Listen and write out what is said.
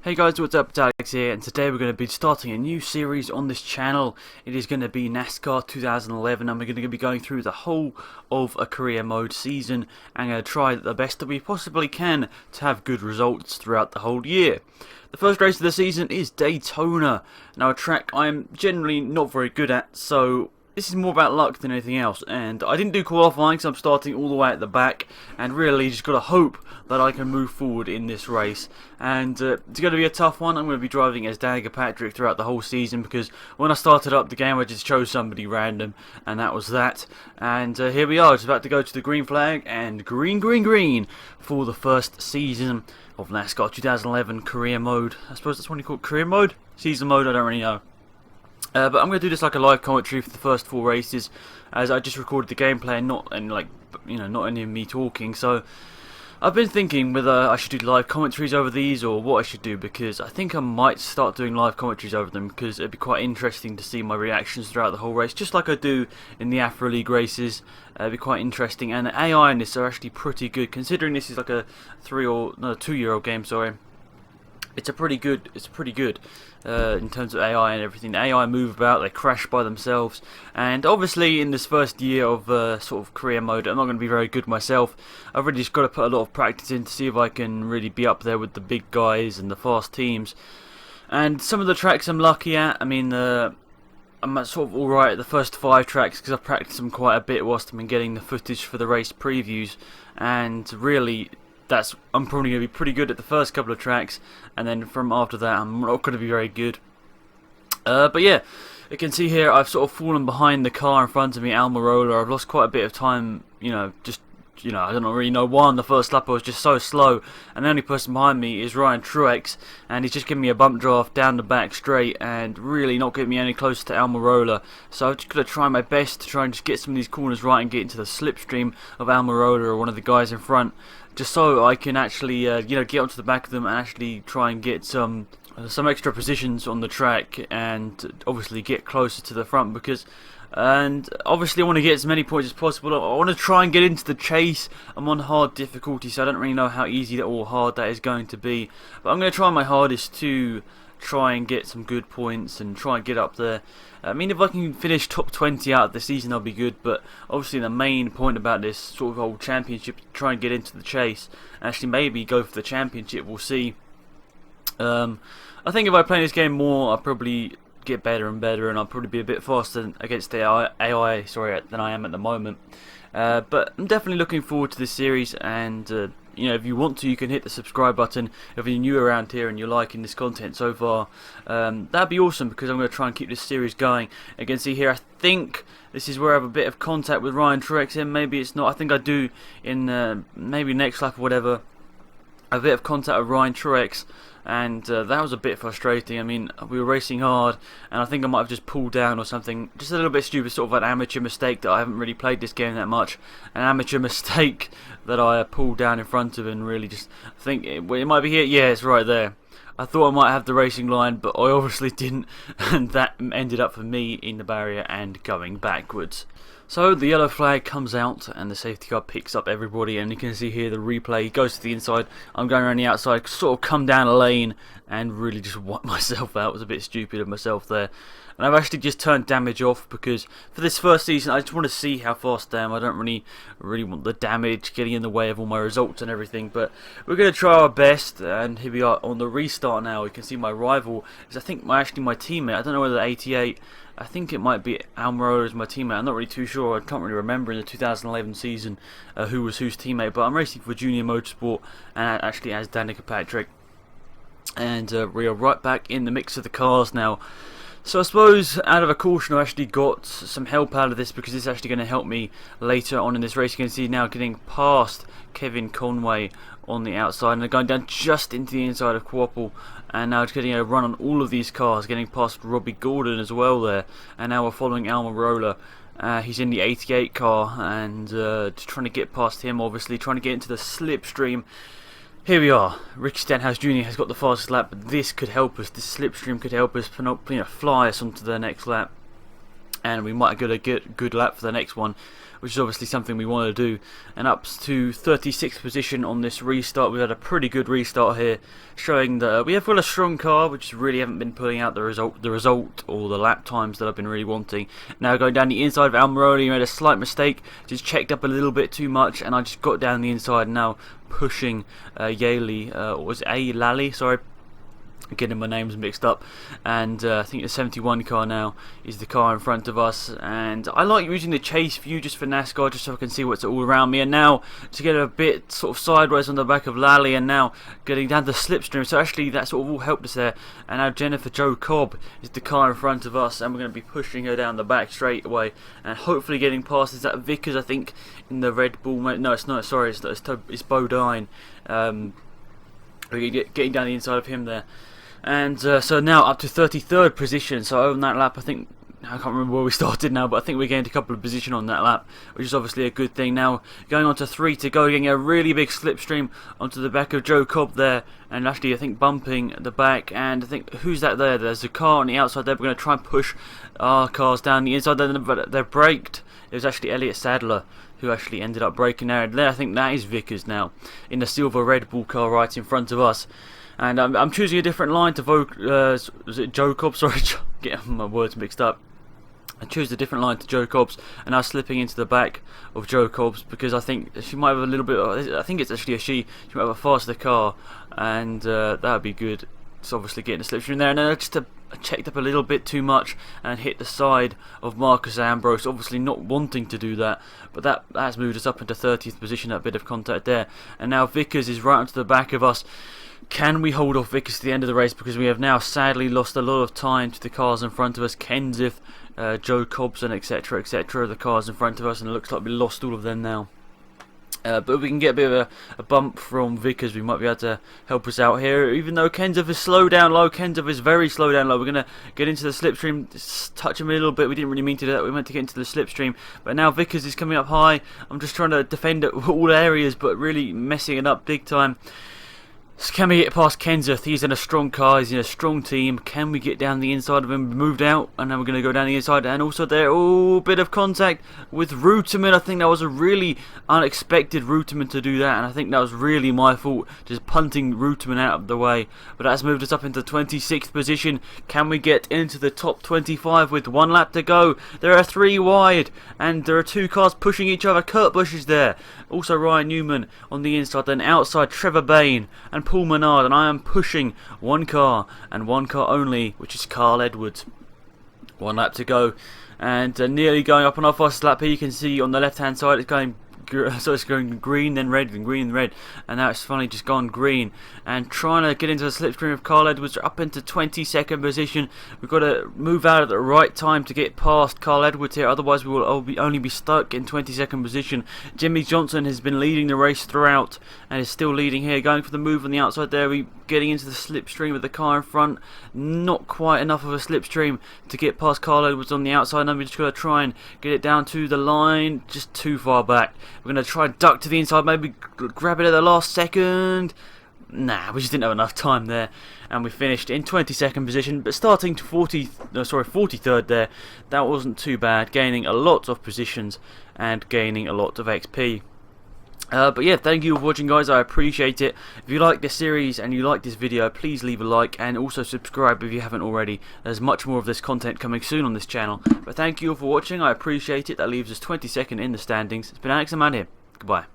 Hey guys, what's up? It's Alex here, and today we're going to be starting a new series on this channel. It is going to be NASCAR 2011, and we're going to be going through the whole of a career mode season and going to try the best that we possibly can to have good results throughout the whole year. The first race of the season is Daytona. Now, a track I'm generally not very good at, so this is more about luck than anything else, and I didn't do qualifying, so I'm starting all the way at the back, and really just got to hope that I can move forward in this race. And it's going to be a tough one. I'm going to be driving as Danica Patrick throughout the whole season, because when I started up the game I just chose somebody random, and that was that. And here we are, just about to go to the green flag, and green for the first season of NASCAR 2011 career mode. I suppose that's what you call it, career mode? Season mode, I don't really know. But I'm going to do this like a live commentary for the first 4 races, as I just recorded the gameplay and not any of me talking. So I've been thinking whether I should do live commentaries over these or what I should do, because I think I might start doing live commentaries over them, because it'd be quite interesting to see my reactions throughout the whole race, just like I do in the Afro League races. It'd be quite interesting, and the AI in this are actually pretty good, considering this is like a 2-year-old game. Sorry. It's pretty good in terms of AI and everything. The AI move about, they crash by themselves, and obviously in this first year of sort of career mode I'm not going to be very good myself. I've really just got to put a lot of practice in to see if I can really be up there with the big guys and the fast teams. And some of the tracks I'm lucky at. I mean, I'm sort of alright at the first 5 tracks, because I've practiced them quite a bit whilst I've been getting the footage for the race previews, and really I'm probably going to be pretty good at the first couple of tracks, and then from after that I'm not going to be very good. But yeah, you can see here I've sort of fallen behind the car in front of me, Almirola. I've lost quite a bit of time, I don't really know why on the first lap I was just so slow, and the only person behind me is Ryan Truex, and he's just giving me a bump draft down the back straight and really not getting me any closer to Almirola. So I've just got to try my best to try and just get some of these corners right and get into the slipstream of Almirola or one of the guys in front, just so I can actually get onto the back of them and actually try and get some extra positions on the track, and obviously get closer to the front, and obviously I want to get as many points as possible. I want to try and get into the chase. I'm on hard difficulty, so I don't really know how easy or hard that is going to be, but I'm going to try my hardest to try and get some good points and try and get up there. I mean, if I can finish top 20 out of the season, I'll be good, but obviously the main point about this sort of whole championship is to try and get into the chase, actually maybe go for the championship. We'll see. I think if I play this game more, I'll probably get better and better, and I'll probably be a bit faster against the AI than I am at the moment. But I'm definitely looking forward to this series, and if you want to, you can hit the subscribe button if you're new around here and you're liking this content so far. That'd be awesome, because I'm going to try and keep this series going. You can see here, I think this is where I have a bit of contact with Ryan Truex, and maybe it's not. I think I do in maybe next lap or whatever. A bit of contact with Ryan Truex, and that was a bit frustrating. I mean, we were racing hard, and I think I might have just pulled down or something. Just a little bit stupid, sort of an amateur mistake that I haven't really played this game that much. An amateur mistake that I pulled down in front of, and really just think it might be here. Yeah, it's right there. I thought I might have the racing line, but I obviously didn't, and that ended up for me in the barrier and going backwards. So the yellow flag comes out and the safety car picks up everybody, and you can see here the replay. He goes to the inside, I'm going around the outside, sort of come down a lane and really just wipe myself out. It was a bit stupid of myself there. And I've actually just turned damage off, because for this first season I just want to see how fast I am. I don't really want the damage getting in the way of all my results and everything, but we're going to try our best. And here we are on the restart now. You can see my rival is, I think, my teammate. I don't know whether 88, I think it might be Almirola is my teammate. I'm not really too sure. I can't really remember in the 2011 season who was whose teammate, but I'm racing for Junior Motorsport, and actually as Danica Patrick. And we are right back in the mix of the cars now. So I suppose out of a caution I actually got some help out of this, because it's actually going to help me later on in this race. You can see now getting past Kevin Conway on the outside, and they're going down just into the inside of Quapple, and now it's getting a run on all of these cars, getting past Robbie Gordon as well there, and now we're following Almirola. He's in the 88 car, and just trying to get past him, obviously trying to get into the slipstream. Here we are. Ricky Stenhouse Jr. has got the fastest lap, but this could help us. This slipstream could help us fly us onto the next lap. and we might get a good lap for the next one, which is obviously something we want to do. And up to 36th position on this restart. We've had a pretty good restart here, showing that we have got a strong car, which really haven't been pulling out the result or the lap times that I've been really wanting. Now going down the inside of Almiroli, made a slight mistake, just checked up a little bit too much, and I just got down the inside and now pushing Yaley, or was it Lally? Sorry. Getting my names mixed up, and I think the 71 car now is the car in front of us. And I like using the chase view just for NASCAR, just so I can see what's all around me. And now to get a bit sort of sideways on the back of Lally, and now getting down the slipstream, so actually that sort of all helped us there. And now Jennifer Jo Cobb is the car in front of us, and we're going to be pushing her down the back straight away, and hopefully getting past. Is that Vickers, I think, in the Red Bull? No, it's not. Sorry, it's Bodine. We're getting down the inside of him there. And so now up to 33rd position. So on that lap, I think, I can't remember where we started now, but I think we gained a couple of position on that lap, which is obviously a good thing. Now going on to 3 to go, getting a really big slipstream onto the back of Jo Cobb there, and actually I think bumping the back. And I think, who's that there? There's a car on the outside there. We're going to try and push our cars down the inside there, but they're braked. It was actually Elliott Sadler who actually ended up braking there. And there, I think that is Vickers now in the silver Red Bull car right in front of us. And I'm choosing a different line to was it Jo Cobb? Sorry, getting my words mixed up. I choose a different line to Jo Cobb's, and now slipping into the back of Jo Cobb's, because I think she might have a little bit. I think it's actually she might have a faster car, and that would be good. It's obviously getting a slipstream there, and then I just checked up a little bit too much and hit the side of Marcus Ambrose, obviously not wanting to do that, but that has moved us up into 30th position, that bit of contact there. And now Vickers is right onto the back of us. Can we hold off Vickers to the end of the race, because we have now sadly lost a lot of time to the cars in front of us, Kenseth, Jo Cobson, etc, the cars in front of us, and it looks like we lost all of them now. But if we can get a bit of a bump from Vickers, we might be able to help us out here. Even though Kenseth is slow down low, Kenseth is very slow down low. We're going to get into the slipstream, just touch him a little bit. We didn't really mean to do that. We meant to get into the slipstream. But now Vickers is coming up high. I'm just trying to defend at all areas, but really messing it up big time. So can we get past Kenseth? He's in a strong car, he's in a strong team. Can we get down the inside of him? Moved out, and now we're going to go down the inside. And also there, bit of contact with Reutemann. I think that was a really unexpected Reutemann to do that, and I think that was really my fault, just punting Reutemann out of the way. But that's moved us up into 26th position. Can we get into the top 25 with 1 lap to go? There are 3 wide, and there are 2 cars pushing each other. Kurt Busch is there. Also Ryan Newman on the inside, then outside Trevor Bayne and Paul Menard, and I am pushing 1 car and 1 car only, which is Carl Edwards. 1 lap to go, and nearly going up on our fastest lap here. You can see on the left hand side it's going green, then red, then green, then red, and now it's finally just gone green. And trying to get into the slipstream of Carl Edwards, up into 22nd position. We've got to move out at the right time to get past Carl Edwards here, otherwise we will only be stuck in 22nd position. Jimmy Johnson has been leading the race throughout and is still leading here, going for the move on the outside there. We getting into the slipstream with the car in front, not quite enough of a slipstream to get past Carl Edwards on the outside. Now we're just going to try and get it down to the line, just too far back. We're going to try and duck to the inside, maybe grab it at the last second. Nah, we just didn't have enough time there, and we finished in 22nd position, but starting to 43rd there. That wasn't too bad, gaining a lot of positions and gaining a lot of XP. But yeah, thank you for watching, guys. I appreciate it. If you like this series and you like this video, please leave a like and also subscribe if you haven't already. There's much more of this content coming soon on this channel. But thank you all for watching. I appreciate it. That leaves us 22nd in the standings. It's been Alex and Matt here. Goodbye.